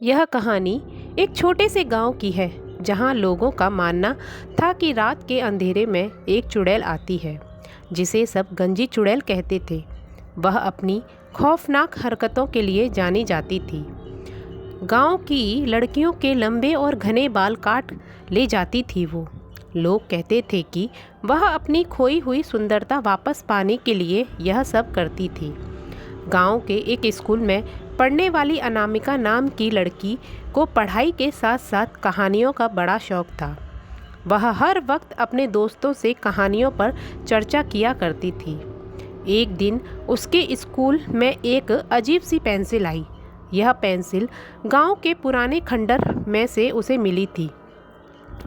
यह कहानी एक छोटे से गांव की है जहां लोगों का मानना था कि रात के अंधेरे में एक चुड़ैल आती है जिसे सब गंजी चुड़ैल कहते थे। वह अपनी खौफनाक हरकतों के लिए जानी जाती थी। गांव की लड़कियों के लंबे और घने बाल काट ले जाती थी वो। लोग कहते थे कि वह अपनी खोई हुई सुंदरता वापस पाने के लिए यह सब करती थी। गांव के एक स्कूल में पढ़ने वाली अनामिका नाम की लड़की को पढ़ाई के साथ साथ कहानियों का बड़ा शौक था। वह हर वक्त अपने दोस्तों से कहानियों पर चर्चा किया करती थी। एक दिन उसके स्कूल में एक अजीब सी पेंसिल आई। यह पेंसिल गांव के पुराने खंडर में से उसे मिली थी।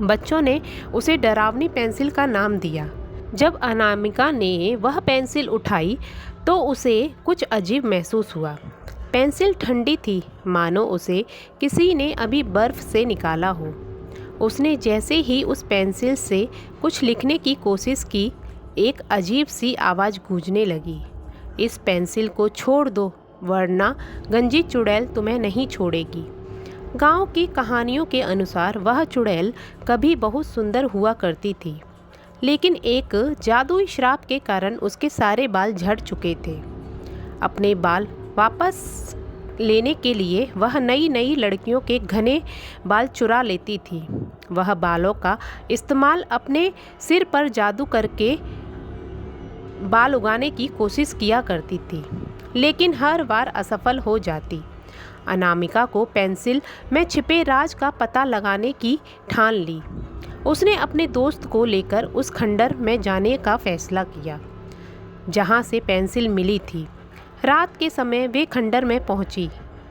बच्चों ने उसे डरावनी पेंसिल का नाम दिया। जब अनामिका ने वह पेंसिल उठाई तो उसे कुछ अजीब महसूस हुआ। पेंसिल ठंडी थी, मानो उसे किसी ने अभी बर्फ से निकाला हो। उसने जैसे ही उस पेंसिल से कुछ लिखने की कोशिश की, एक अजीब सी आवाज़ गूंजने लगी। इस पेंसिल को छोड़ दो, वरना गंजी चुड़ैल तुम्हें नहीं छोड़ेगी। गांव की कहानियों के अनुसार वह चुड़ैल कभी बहुत सुंदर हुआ करती थी, लेकिन एक जादुई श्राप के कारण उसके सारे बाल झड़ चुके थे। अपने बाल वापस लेने के लिए वह नई नई लड़कियों के घने बाल चुरा लेती थी। वह बालों का इस्तेमाल अपने सिर पर जादू करके बाल उगाने की कोशिश किया करती थी, लेकिन हर बार असफल हो जाती। अनामिका को पेंसिल में छिपे राज का पता लगाने की ठान ली। उसने अपने दोस्त को लेकर उस खंडर में जाने का फैसला किया जहां से पेंसिल मिली थी। रात के समय वे खंडर में पहुंची।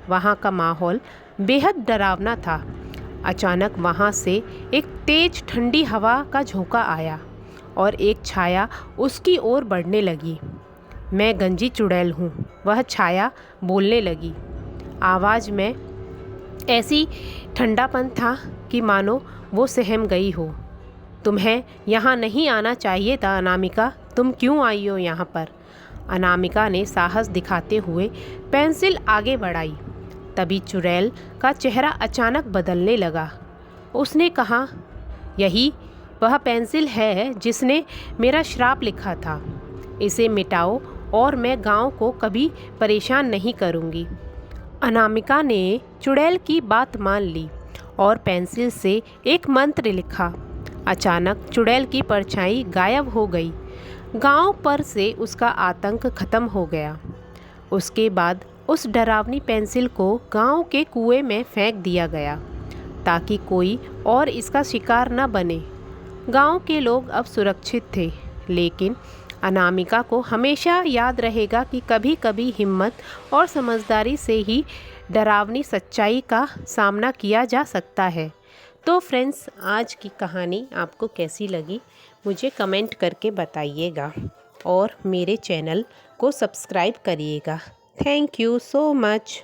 वहां का माहौल बेहद डरावना था। अचानक वहां से एक तेज ठंडी हवा का झोंका आया और एक छाया उसकी ओर बढ़ने लगी। मैं गंजी चुड़ैल हूँ, वह छाया बोलने लगी। आवाज़ में ऐसी ठंडापन था कि मानो वो सहम गई हो। तुम्हें यहाँ नहीं आना चाहिए था अनामिका, तुम क्यों आई हो यहाँ पर? अनामिका ने साहस दिखाते हुए पेंसिल आगे बढ़ाई। तभी चुड़ैल का चेहरा अचानक बदलने लगा। उसने कहा, यही वह पेंसिल है जिसने मेरा श्राप लिखा था। इसे मिटाओ और मैं गांव को कभी परेशान नहीं करूँगी। अनामिका ने चुड़ैल की बात मान ली और पेंसिल से एक मंत्र लिखा। अचानक चुड़ैल की परछाई गायब हो गई। गांव पर से उसका आतंक खत्म हो गया। उसके बाद उस डरावनी पेंसिल को गांव के कुएं में फेंक दिया गया ताकि कोई और इसका शिकार न बने। गांव के लोग अब सुरक्षित थे, लेकिन अनामिका को हमेशा याद रहेगा कि कभी कभी हिम्मत और समझदारी से ही डरावनी सच्चाई का सामना किया जा सकता है। तो फ्रेंड्स, आज की कहानी आपको कैसी लगी मुझे कमेंट करके बताइएगा और मेरे चैनल को सब्सक्राइब करिएगा। Thank you so much.